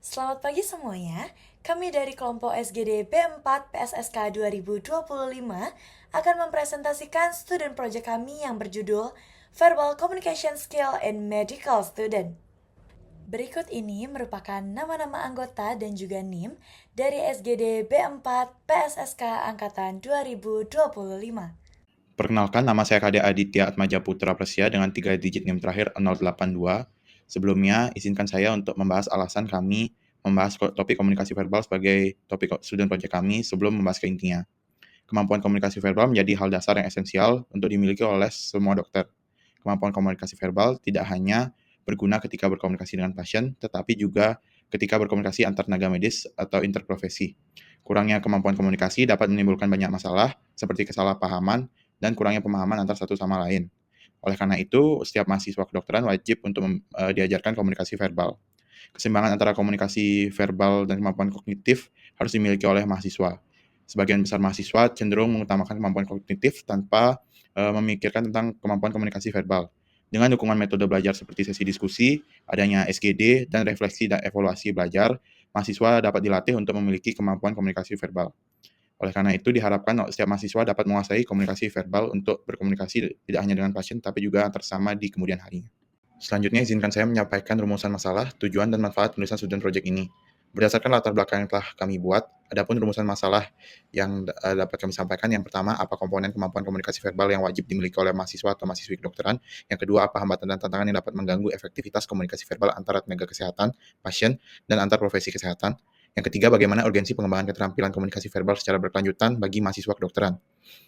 Selamat pagi semuanya. Kami dari kelompok SGD B4 PSSK 2025 akan mempresentasikan student project kami yang berjudul Verbal Communication Skill in Medical Student. Berikut ini merupakan nama-nama anggota dan juga NIM dari SGD B4 PSSK Angkatan 2025. Perkenalkan, nama saya Kade Aditya Atmaja Putra Presya dengan 3 digit NIM terakhir 082. Sebelumnya, izinkan saya untuk membahas alasan kami membahas topik komunikasi verbal sebagai topik student project kami sebelum membahas ke intinya. Kemampuan komunikasi verbal menjadi hal dasar yang esensial untuk dimiliki oleh semua dokter. Kemampuan komunikasi verbal tidak hanya berguna ketika berkomunikasi dengan pasien, tetapi juga ketika berkomunikasi antar tenaga medis atau interprofesi. Kurangnya kemampuan komunikasi dapat menimbulkan banyak masalah, seperti kesalahpahaman dan kurangnya pemahaman antar satu sama lain. Oleh karena itu, setiap mahasiswa kedokteran wajib untuk diajarkan komunikasi verbal. Keseimbangan antara komunikasi verbal dan kemampuan kognitif harus dimiliki oleh mahasiswa. Sebagian besar mahasiswa cenderung mengutamakan kemampuan kognitif tanpa memikirkan tentang kemampuan komunikasi verbal. Dengan dukungan metode belajar seperti sesi diskusi, adanya SGD, dan refleksi dan evaluasi belajar, mahasiswa dapat dilatih untuk memiliki kemampuan komunikasi verbal. Oleh karena itu, diharapkan setiap mahasiswa dapat menguasai komunikasi verbal untuk berkomunikasi tidak hanya dengan pasien, tapi juga antar sesama di kemudian harinya. Selanjutnya, izinkan saya menyampaikan rumusan masalah, tujuan, dan manfaat penulisan student project ini. Berdasarkan latar belakang yang telah kami buat, adapun rumusan masalah yang dapat kami sampaikan, yang pertama, apa komponen kemampuan komunikasi verbal yang wajib dimiliki oleh mahasiswa atau mahasiswi kedokteran. Yang kedua, apa hambatan dan tantangan yang dapat mengganggu efektivitas komunikasi verbal antara tenaga kesehatan, pasien, dan antar profesi kesehatan. Yang ketiga, bagaimana urgensi pengembangan keterampilan komunikasi verbal secara berkelanjutan bagi mahasiswa kedokteran.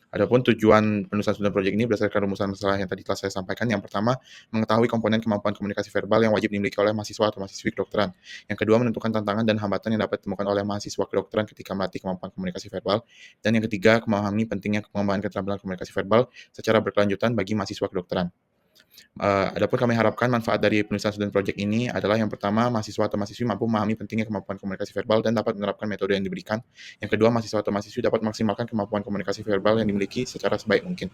Adapun tujuan penulisan student project ini berdasarkan rumusan masalah yang tadi telah saya sampaikan. Yang pertama, mengetahui komponen kemampuan komunikasi verbal yang wajib dimiliki oleh mahasiswa atau mahasiswi kedokteran. Yang kedua, menentukan tantangan dan hambatan yang dapat ditemukan oleh mahasiswa kedokteran ketika melatih kemampuan komunikasi verbal. Dan yang ketiga, memahami pentingnya pengembangan keterampilan komunikasi verbal secara berkelanjutan bagi mahasiswa kedokteran. Adapun kami harapkan manfaat dari penulisan student project ini adalah yang pertama, mahasiswa atau mahasiswi mampu memahami pentingnya kemampuan komunikasi verbal dan dapat menerapkan metode yang diberikan. Yang kedua, mahasiswa atau mahasiswi dapat memaksimalkan kemampuan komunikasi verbal yang dimiliki secara sebaik mungkin.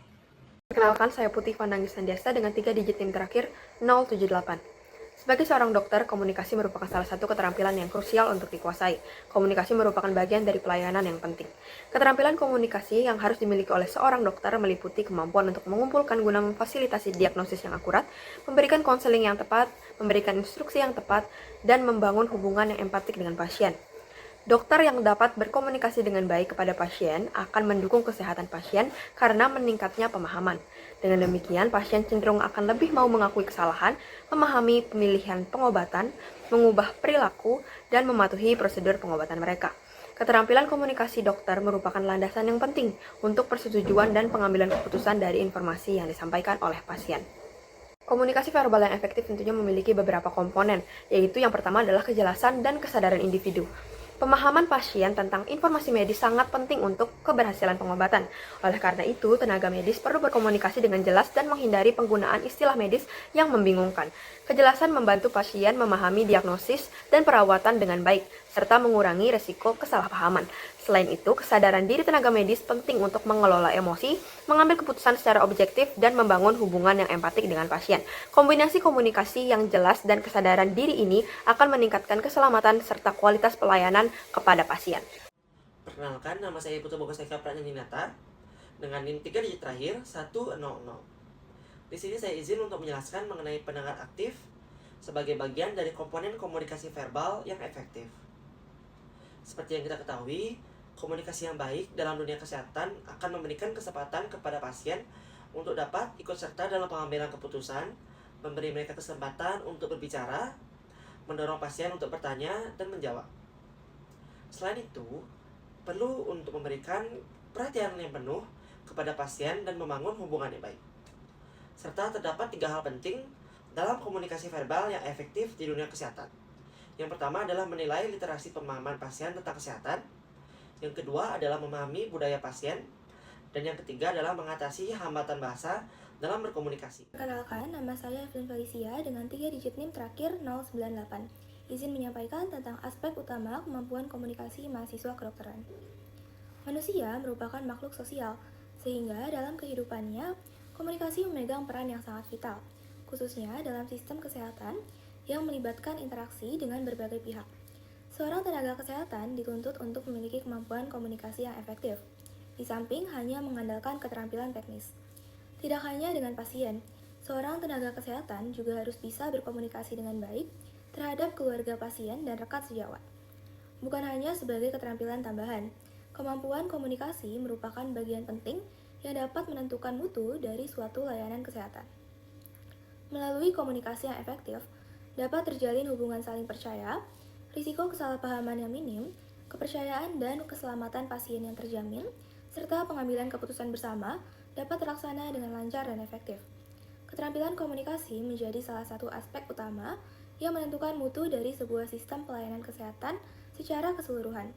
Perkenalkan, saya Putih Vandanggis Sandiasta dengan 3 digit NIM terakhir 078. Sebagai seorang dokter, komunikasi merupakan salah satu keterampilan yang krusial untuk dikuasai. Komunikasi merupakan bagian dari pelayanan yang penting. Keterampilan komunikasi yang harus dimiliki oleh seorang dokter meliputi kemampuan untuk mengumpulkan guna memfasilitasi diagnosis yang akurat, memberikan konseling yang tepat, memberikan instruksi yang tepat, dan membangun hubungan yang empatik dengan pasien. Dokter yang dapat berkomunikasi dengan baik kepada pasien akan mendukung kesehatan pasien karena meningkatnya pemahaman. Dengan demikian, pasien cenderung akan lebih mau mengakui kesalahan, memahami pemilihan pengobatan, mengubah perilaku, dan mematuhi prosedur pengobatan mereka. Keterampilan komunikasi dokter merupakan landasan yang penting untuk persetujuan dan pengambilan keputusan dari informasi yang disampaikan oleh pasien. Komunikasi verbal yang efektif tentunya memiliki beberapa komponen, yaitu yang pertama adalah kejelasan dan kesadaran individu. Pemahaman pasien tentang informasi medis sangat penting untuk keberhasilan pengobatan. Oleh karena itu, tenaga medis perlu berkomunikasi dengan jelas dan menghindari penggunaan istilah medis yang membingungkan. Kejelasan membantu pasien memahami diagnosis dan perawatan dengan baik, serta mengurangi resiko kesalahpahaman. Selain itu, kesadaran diri tenaga medis penting untuk mengelola emosi, mengambil keputusan secara objektif, dan membangun hubungan yang empatik dengan pasien. Kombinasi komunikasi yang jelas dan kesadaran diri ini akan meningkatkan keselamatan serta kualitas pelayanan kepada pasien. Perkenalkan, nama saya Putra Bogoseka Pranyaninata dengan NIM 3 digit terakhir 100. Di sini saya izin untuk menjelaskan mengenai pendengar aktif sebagai bagian dari komponen komunikasi verbal yang efektif. Seperti yang kita ketahui, komunikasi yang baik dalam dunia kesehatan akan memberikan kesempatan kepada pasien untuk dapat ikut serta dalam pengambilan keputusan, memberi mereka kesempatan untuk berbicara, mendorong pasien untuk bertanya dan menjawab. Selain itu, perlu untuk memberikan perhatian yang penuh kepada pasien dan membangun hubungan yang baik. Serta terdapat 3 hal penting dalam komunikasi verbal yang efektif di dunia kesehatan. Yang pertama adalah menilai literasi pemahaman pasien tentang kesehatan. Yang kedua adalah memahami budaya pasien. Dan yang ketiga adalah mengatasi hambatan bahasa dalam berkomunikasi. Perkenalkan, nama saya Evelyn Felicia dengan 3 digit NIM terakhir 098. Izin menyampaikan tentang aspek utama kemampuan komunikasi mahasiswa kedokteran. Manusia merupakan makhluk sosial, sehingga dalam kehidupannya, komunikasi memegang peran yang sangat vital, khususnya dalam sistem kesehatan yang melibatkan interaksi dengan berbagai pihak. Seorang tenaga kesehatan dituntut untuk memiliki kemampuan komunikasi yang efektif, di samping hanya mengandalkan keterampilan teknis. Tidak hanya dengan pasien, seorang tenaga kesehatan juga harus bisa berkomunikasi dengan baik terhadap keluarga pasien dan rekan sejawat. Bukan hanya sebagai keterampilan tambahan, kemampuan komunikasi merupakan bagian penting yang dapat menentukan mutu dari suatu layanan kesehatan. Melalui komunikasi yang efektif, dapat terjalin hubungan saling percaya, risiko kesalahpahaman yang minim, kepercayaan dan keselamatan pasien yang terjamin, serta pengambilan keputusan bersama dapat terlaksana dengan lancar dan efektif. Keterampilan komunikasi menjadi salah satu aspek utama yang menentukan mutu dari sebuah sistem pelayanan kesehatan secara keseluruhan,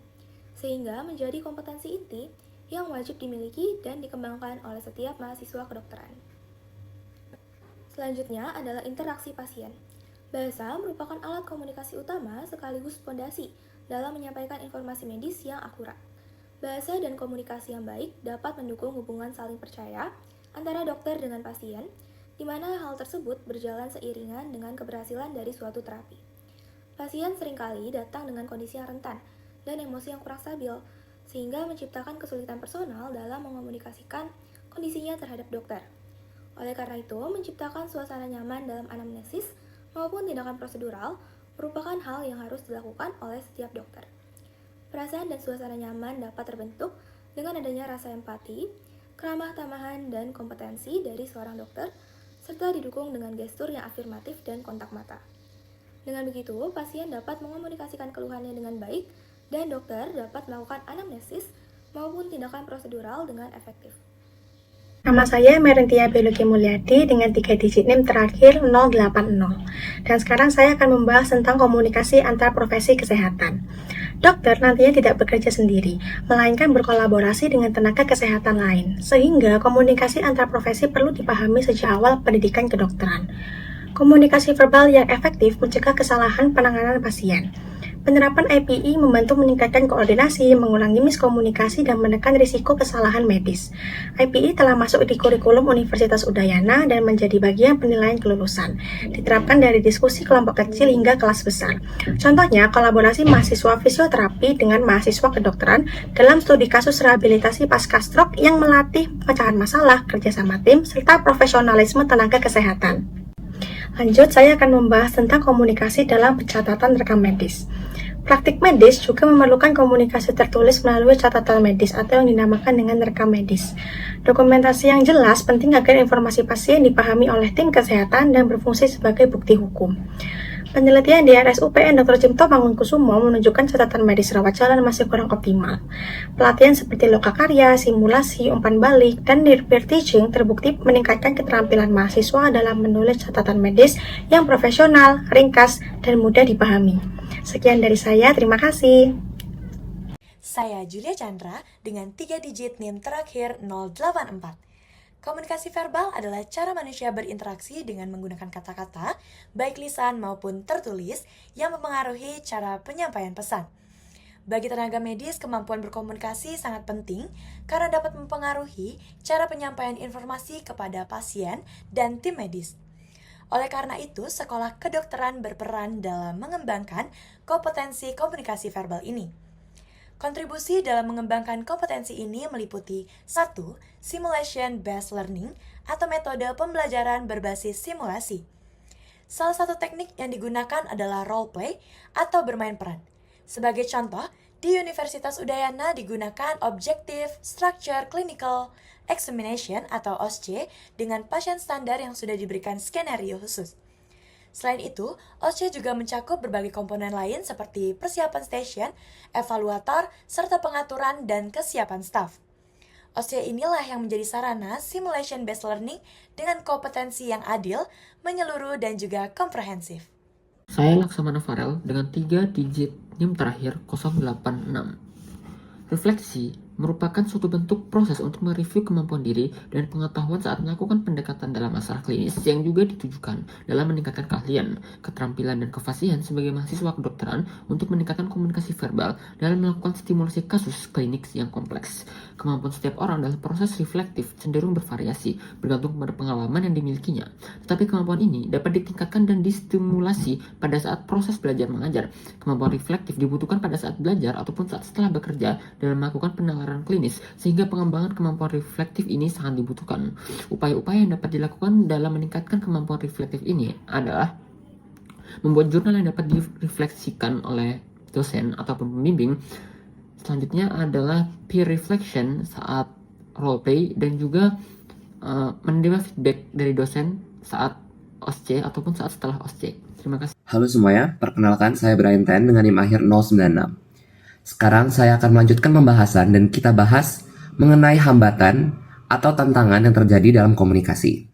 sehingga menjadi kompetensi inti yang wajib dimiliki dan dikembangkan oleh setiap mahasiswa kedokteran. Selanjutnya adalah interaksi pasien. Bahasa merupakan alat komunikasi utama sekaligus fondasi dalam menyampaikan informasi medis yang akurat. Bahasa dan komunikasi yang baik dapat mendukung hubungan saling percaya antara dokter dengan pasien, di mana hal tersebut berjalan seiringan dengan keberhasilan dari suatu terapi. Pasien seringkali datang dengan kondisi yang rentan dan emosi yang kurang stabil, sehingga menciptakan kesulitan personal dalam mengomunikasikan kondisinya terhadap dokter. Oleh karena itu, menciptakan suasana nyaman dalam anamnesis maupun tindakan prosedural merupakan hal yang harus dilakukan oleh setiap dokter. Perasaan dan suasana nyaman dapat terbentuk dengan adanya rasa empati, keramah tamahan, dan kompetensi dari seorang dokter, serta didukung dengan gestur yang afirmatif dan kontak mata. Dengan begitu, pasien dapat mengomunikasikan keluhannya dengan baik, dan dokter dapat melakukan anamnesis maupun tindakan prosedural dengan efektif. Nama saya Merentia Beluki Mulyadi dengan 3 digit NIM terakhir 080. Dan sekarang saya akan membahas tentang komunikasi antar profesi kesehatan. Dokter nantinya tidak bekerja sendiri, melainkan berkolaborasi dengan tenaga kesehatan lain, sehingga komunikasi antar profesi perlu dipahami sejak awal pendidikan kedokteran. Komunikasi verbal yang efektif mencegah kesalahan penanganan pasien. Penerapan IPI membantu meningkatkan koordinasi, mengurangi miskomunikasi, dan menekan risiko kesalahan medis. IPI telah masuk di kurikulum Universitas Udayana dan menjadi bagian penilaian kelulusan. Diterapkan dari diskusi kelompok kecil hingga kelas besar. Contohnya, kolaborasi mahasiswa fisioterapi dengan mahasiswa kedokteran dalam studi kasus rehabilitasi pasca stroke yang melatih pemecahan masalah, kerjasama tim, serta profesionalisme tenaga kesehatan. Lanjut, saya akan membahas tentang komunikasi dalam pencatatan rekam medis. Praktik medis juga memerlukan komunikasi tertulis melalui catatan medis atau yang dinamakan dengan rekam medis. Dokumentasi yang jelas penting agar informasi pasien dipahami oleh tim kesehatan dan berfungsi sebagai bukti hukum. Penelitian di RSUPN Dr. Cipto Mangunkusumo menunjukkan catatan medis rawat jalan masih kurang optimal. Pelatihan seperti lokakarya, simulasi, umpan balik, dan peer teaching terbukti meningkatkan keterampilan mahasiswa dalam menulis catatan medis yang profesional, ringkas, dan mudah dipahami. Sekian dari saya, terima kasih. Saya Julia Chandra dengan 3 digit NIM terakhir 084. Komunikasi verbal adalah cara manusia berinteraksi dengan menggunakan kata-kata, baik lisan maupun tertulis, yang mempengaruhi cara penyampaian pesan. Bagi tenaga medis, kemampuan berkomunikasi sangat penting karena dapat mempengaruhi cara penyampaian informasi kepada pasien dan tim medis. Oleh karena itu, sekolah kedokteran berperan dalam mengembangkan kompetensi komunikasi verbal ini. Kontribusi dalam mengembangkan kompetensi ini meliputi 1. Simulation Based Learning atau metode pembelajaran berbasis simulasi. Salah satu teknik yang digunakan adalah role play atau bermain peran. Sebagai contoh, di Universitas Udayana digunakan Objective Structure Clinical Examination atau OSCE dengan pasien standar yang sudah diberikan skenario khusus. Selain itu, OSCE juga mencakup berbagai komponen lain seperti persiapan stasiun, evaluator, serta pengaturan dan kesiapan staf. OSCE inilah yang menjadi sarana simulation based learning dengan kompetensi yang adil, menyeluruh, dan juga komprehensif. Saya Laksamana Farel dengan 3 digit NIM terakhir 086. Refleksi merupakan suatu bentuk proses untuk mereview kemampuan diri dan pengetahuan saat melakukan pendekatan dalam masalah klinis yang juga ditujukan dalam meningkatkan keahlian, keterampilan, dan kefasihan sebagai mahasiswa kedokteran untuk meningkatkan komunikasi verbal dalam melakukan stimulasi kasus klinik yang kompleks. Kemampuan setiap orang dalam proses reflektif cenderung bervariasi, bergantung pada pengalaman yang dimilikinya. Tetapi kemampuan ini dapat ditingkatkan dan distimulasi pada saat proses belajar mengajar. Kemampuan reflektif dibutuhkan pada saat belajar ataupun saat setelah bekerja dalam melakukan penalaran klinis, sehingga pengembangan kemampuan reflektif ini sangat dibutuhkan. Upaya-upaya yang dapat dilakukan dalam meningkatkan kemampuan reflektif ini adalah membuat jurnal yang dapat direfleksikan oleh dosen ataupun pembimbing. Selanjutnya adalah peer reflection saat roleplay dan juga menerima feedback dari dosen saat OSCE ataupun saat setelah OSCE. Terima kasih. Halo semuanya, perkenalkan saya Brian Ten dengan NIM akhir 096. Sekarang saya akan melanjutkan pembahasan dan kita bahas mengenai hambatan atau tantangan yang terjadi dalam komunikasi.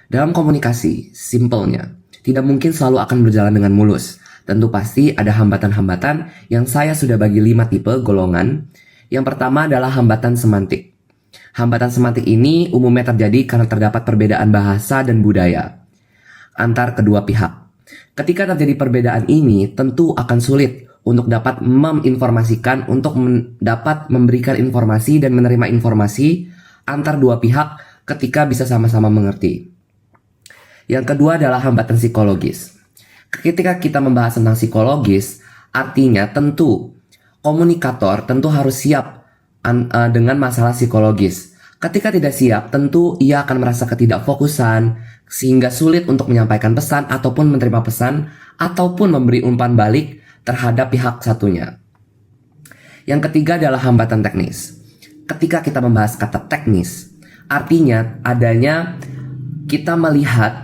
Dalam komunikasi, simpelnya, tidak mungkin selalu akan berjalan dengan mulus. Tentu pasti ada hambatan-hambatan yang saya sudah bagi 5 tipe golongan. Yang pertama adalah hambatan semantik. Hambatan semantik ini umumnya terjadi karena terdapat perbedaan bahasa dan budaya antar kedua pihak. Ketika terjadi perbedaan ini, tentu akan sulit untuk dapat menginformasikan, untuk dapat memberikan informasi dan menerima informasi antar dua pihak ketika bisa sama-sama mengerti. Yang kedua adalah hambatan psikologis. Ketika kita membahas tentang psikologis, artinya tentu komunikator tentu harus siap dengan masalah psikologis. Ketika tidak siap, tentu ia akan merasa ketidakfokusan, sehingga sulit untuk menyampaikan pesan ataupun menerima pesan, ataupun memberi umpan balik terhadap pihak satunya. Yang ketiga adalah hambatan teknis. Ketika kita membahas kata teknis, artinya adanya kita melihat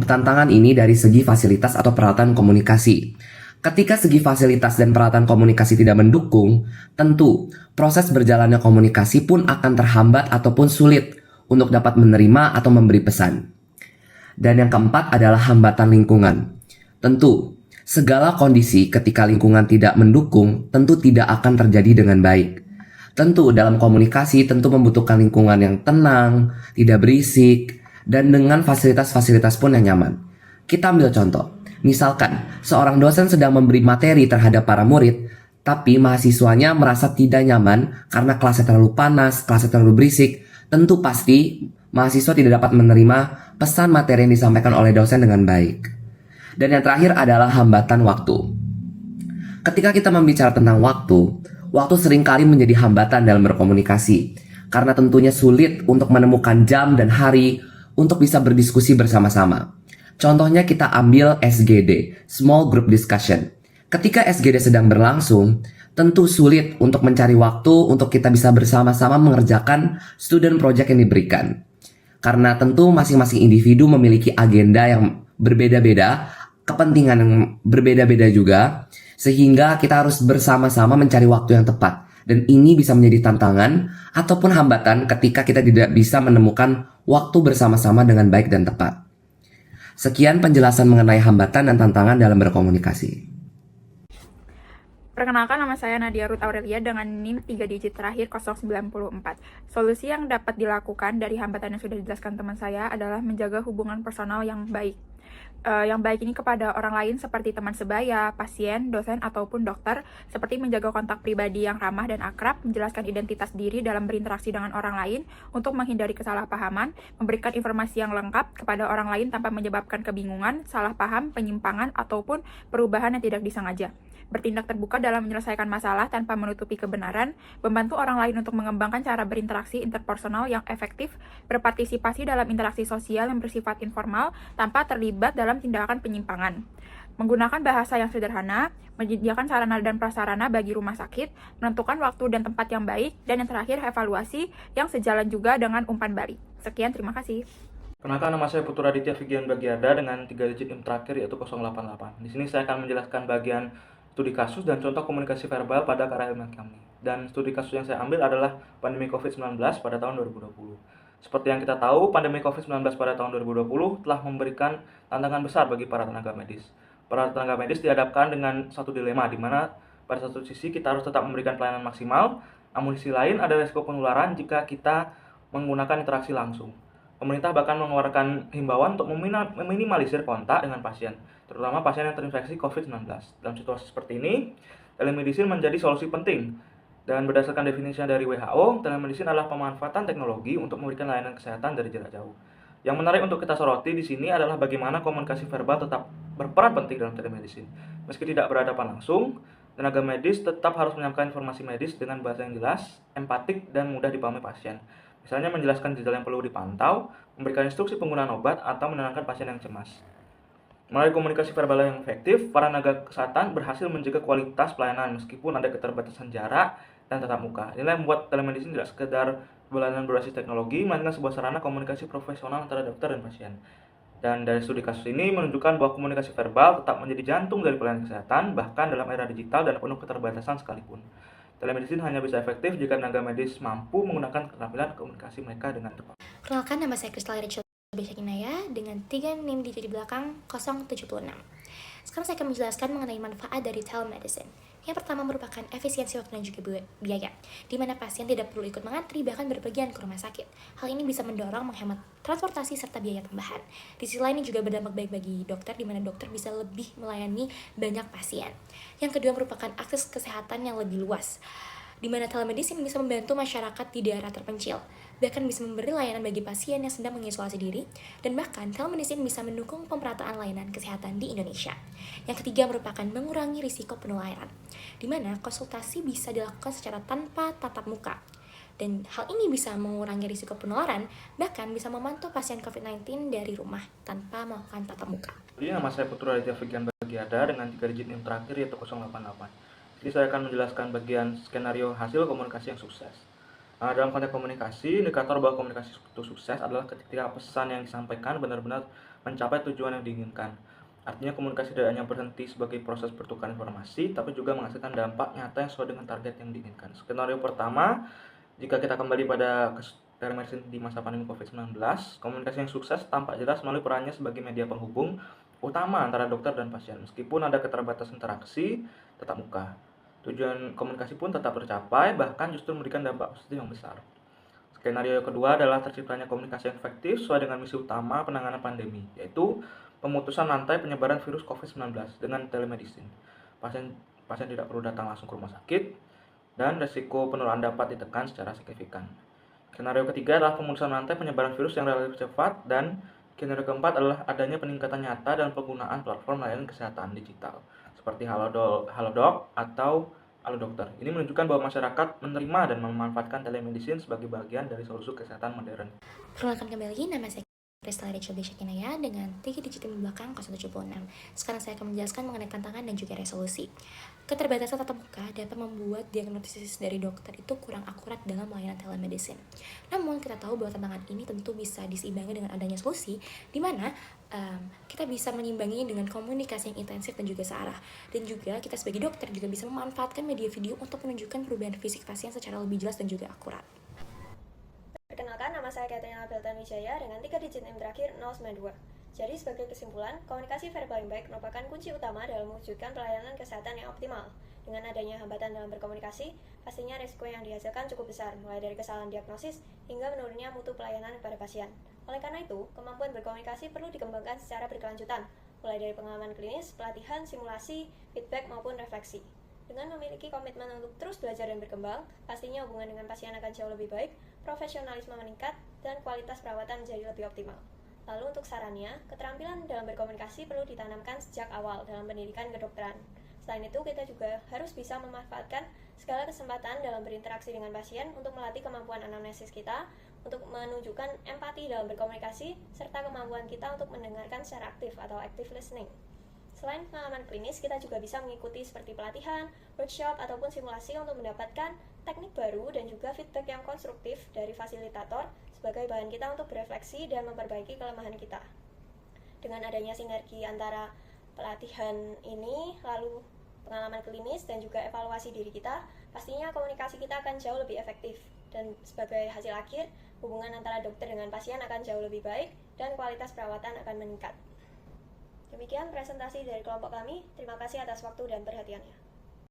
tantangan ini dari segi fasilitas atau peralatan komunikasi. Ketika segi fasilitas dan peralatan komunikasi tidak mendukung, tentu proses berjalannya komunikasi pun akan terhambat ataupun sulit untuk dapat menerima atau memberi pesan. Dan yang keempat adalah hambatan lingkungan. Tentu, segala kondisi ketika lingkungan tidak mendukung tentu tidak akan terjadi dengan baik. Tentu dalam komunikasi tentu membutuhkan lingkungan yang tenang, tidak berisik, dan dengan fasilitas-fasilitas pun yang nyaman. Kita ambil contoh, misalkan seorang dosen sedang memberi materi terhadap para murid, tapi mahasiswanya merasa tidak nyaman karena kelasnya terlalu panas, kelasnya terlalu berisik. Tentu pasti mahasiswa tidak dapat menerima pesan materi yang disampaikan oleh dosen dengan baik. Dan yang terakhir adalah hambatan waktu. Ketika kita membicara tentang waktu seringkali menjadi hambatan dalam berkomunikasi. Karena tentunya sulit untuk menemukan jam dan hari untuk bisa berdiskusi bersama-sama. Contohnya kita ambil SGD, Small Group Discussion. Ketika SGD sedang berlangsung, tentu sulit untuk mencari waktu untuk kita bisa bersama-sama mengerjakan student project yang diberikan. Karena tentu masing-masing individu memiliki agenda yang berbeda-beda, kepentingan yang berbeda-beda juga, sehingga kita harus bersama-sama mencari waktu yang tepat. Dan ini bisa menjadi tantangan ataupun hambatan ketika kita tidak bisa menemukan waktu bersama-sama dengan baik dan tepat. Sekian penjelasan mengenai hambatan dan tantangan dalam berkomunikasi. Perkenalkan, nama saya Nadia Ruth Aurelia dengan NIM 3 digit terakhir 094. Solusi yang dapat dilakukan dari hambatan yang sudah dijelaskan teman saya adalah menjaga hubungan personal yang baik. Yang baik ini kepada orang lain seperti teman sebaya, pasien, dosen, ataupun dokter, seperti menjaga kontak pribadi yang ramah dan akrab, menjelaskan identitas diri dalam berinteraksi dengan orang lain untuk menghindari kesalahpahaman, memberikan informasi yang lengkap kepada orang lain tanpa menyebabkan kebingungan, salah paham, penyimpangan, ataupun perubahan yang tidak disengaja. Bertindak terbuka dalam menyelesaikan masalah tanpa menutupi kebenaran, membantu orang lain untuk mengembangkan cara berinteraksi interpersonal yang efektif, berpartisipasi dalam interaksi sosial yang bersifat informal tanpa terlibat dalam tindakan penyimpangan. Menggunakan bahasa yang sederhana, menyediakan sarana dan prasarana bagi rumah sakit, menentukan waktu dan tempat yang baik, dan yang terakhir evaluasi yang sejalan juga dengan umpan balik. Sekian, terima kasih. Perkenalkan, nama saya Putra Aditya Vigian Bagiada dengan 3 digit NIM terakhir yaitu 088. Di sini saya akan menjelaskan bagian studi kasus dan contoh komunikasi verbal pada karya ilmiah kami. Dan studi kasus yang saya ambil adalah pandemi COVID-19 pada tahun 2020. Seperti yang kita tahu, pandemi COVID-19 pada tahun 2020 telah memberikan tantangan besar bagi para tenaga medis. Para tenaga medis dihadapkan dengan satu dilema, di mana pada satu sisi kita harus tetap memberikan pelayanan maksimal, Namun di sisi lain ada risiko penularan jika kita menggunakan interaksi langsung. Pemerintah bahkan mengeluarkan himbauan untuk meminimalisir kontak dengan pasien, terutama pasien yang terinfeksi COVID-19. Dalam situasi seperti ini, telemedicine menjadi solusi penting. Dan berdasarkan definisinya dari WHO, telemedicine adalah pemanfaatan teknologi untuk memberikan layanan kesehatan dari jarak jauh. Yang menarik untuk kita soroti di sini adalah bagaimana komunikasi verbal tetap berperan penting dalam telemedicine. Meski tidak berhadapan langsung, tenaga medis tetap harus menyampaikan informasi medis dengan bahasa yang jelas, empatik, dan mudah dipahami pasien. Misalnya menjelaskan gejala yang perlu dipantau, memberikan instruksi penggunaan obat, atau menenangkan pasien yang cemas. Melalui komunikasi verbal yang efektif, para tenaga kesehatan berhasil menjaga kualitas pelayanan meskipun ada keterbatasan jarak dan tatap muka. Inilah yang membuat telemedicine tidak sekedar pelayanan berbasis teknologi, melainkan sebuah sarana komunikasi profesional antara dokter dan pasien. Dan dari studi kasus ini menunjukkan bahwa komunikasi verbal tetap menjadi jantung dari pelayanan kesehatan, bahkan dalam era digital dan penuh keterbatasan sekalipun. Telemedicine hanya bisa efektif jika tenaga medis mampu menggunakan keterampilan komunikasi mereka dengan tepat. Perkenalkan, nama saya Crystal Rachel Besyakinaya dengan 3 NIM digit di belakang 076. Sekarang saya akan menjelaskan mengenai manfaat dari telemedicine. Yang pertama merupakan efisiensi waktu dan juga biaya, di mana pasien tidak perlu ikut mengantri bahkan berpergian ke rumah sakit. Hal ini bisa mendorong menghemat transportasi serta biaya tambahan. Di sisi lain ini juga berdampak baik bagi dokter, di mana dokter bisa lebih melayani banyak pasien. Yang kedua merupakan akses kesehatan yang lebih luas, di mana telemedicine bisa membantu masyarakat di daerah terpencil, bahkan bisa memberi layanan bagi pasien yang sedang mengisolasi diri, dan bahkan telemedicine bisa mendukung pemerataan layanan kesehatan di Indonesia. Yang ketiga merupakan mengurangi risiko penularan, di mana konsultasi bisa dilakukan secara tanpa tatap muka. Dan hal ini bisa mengurangi risiko penularan, bahkan bisa memantau pasien COVID-19 dari rumah tanpa melakukan tatap muka. Jadi nama saya Putra Aditya Figian Bagiada dengan 3 digit NIM terakhir yaitu 088. Jadi saya akan menjelaskan bagian skenario hasil komunikasi yang sukses. Dalam konteks komunikasi, indikator bahwa komunikasi itu sukses adalah ketika pesan yang disampaikan benar-benar mencapai tujuan yang diinginkan. Artinya komunikasi tidak hanya berhenti sebagai proses pertukaran informasi, tapi juga menghasilkan dampak nyata yang sesuai dengan target yang diinginkan. Skenario pertama, jika kita kembali pada telemedicine di masa pandemi COVID-19, komunikasi yang sukses tampak jelas melalui perannya sebagai media penghubung utama antara dokter dan pasien, meskipun ada keterbatasan interaksi tatap muka. Tujuan komunikasi pun tetap tercapai, bahkan justru memberikan dampak positif yang besar. Skenario kedua adalah terciptanya komunikasi yang efektif sesuai dengan misi utama penanganan pandemi, yaitu pemutusan rantai penyebaran virus COVID-19 dengan telemedicine. Pasien tidak perlu datang langsung ke rumah sakit, dan resiko penularan dapat ditekan secara signifikan. Skenario ketiga adalah pemutusan rantai penyebaran virus yang relatif cepat, dan skenario keempat adalah adanya peningkatan nyata dan penggunaan platform layanan kesehatan digital seperti Halodoc atau Alodokter. Ini menunjukkan bahwa masyarakat menerima dan memanfaatkan telemedicine sebagai bagian dari solusi kesehatan modern. Perkenalkan kembali lagi, nama saya Crystal Rachel Besyakinaya dengan 3 digit di belakang 076. Sekarang saya akan menjelaskan mengenai tantangan dan juga resolusi. Keterbatasan tatap muka dapat membuat diagnosis dari dokter itu kurang akurat dalam layanan telemedicine. Namun kita tahu bahwa tantangan ini tentu bisa diseimbangi dengan adanya solusi, di mana kita bisa menyimbanginya dengan komunikasi yang intensif dan juga searah. Dan juga kita sebagai dokter juga bisa memanfaatkan media video untuk menunjukkan perubahan fisik pasien secara lebih jelas dan juga akurat. Perkenalkan, nama saya Katrina Beltan Wijaya dengan 3 digit NIM terakhir 092. Jadi sebagai kesimpulan, komunikasi verbal yang baik merupakan kunci utama dalam mewujudkan pelayanan kesehatan yang optimal. Dengan adanya hambatan dalam berkomunikasi, pastinya risiko yang dihasilkan cukup besar, mulai dari kesalahan diagnosis hingga menurunnya mutu pelayanan kepada pasien. Oleh karena itu, kemampuan berkomunikasi perlu dikembangkan secara berkelanjutan, mulai dari pengalaman klinis, pelatihan, simulasi, feedback maupun refleksi. Dengan memiliki komitmen untuk terus belajar dan berkembang, pastinya hubungan dengan pasien akan jauh lebih baik, profesionalisme meningkat, dan kualitas perawatan menjadi lebih optimal. Lalu untuk sarannya, keterampilan dalam berkomunikasi perlu ditanamkan sejak awal dalam pendidikan kedokteran. Selain itu, kita juga harus bisa memanfaatkan segala kesempatan dalam berinteraksi dengan pasien untuk melatih kemampuan anamnesis kita, untuk menunjukkan empati dalam berkomunikasi, serta kemampuan kita untuk mendengarkan secara aktif atau active listening. Selain pengalaman klinis, kita juga bisa mengikuti seperti pelatihan, workshop, ataupun simulasi untuk mendapatkan teknik baru dan juga feedback yang konstruktif dari fasilitator sebagai bahan kita untuk berefleksi dan memperbaiki kelemahan kita. Dengan adanya sinergi antara pelatihan ini, lalu pengalaman klinis dan juga evaluasi diri kita, pastinya komunikasi kita akan jauh lebih efektif. Dan sebagai hasil akhir, hubungan antara dokter dengan pasien akan jauh lebih baik dan kualitas perawatan akan meningkat. Demikian presentasi dari kelompok kami. Terima kasih atas waktu dan perhatiannya.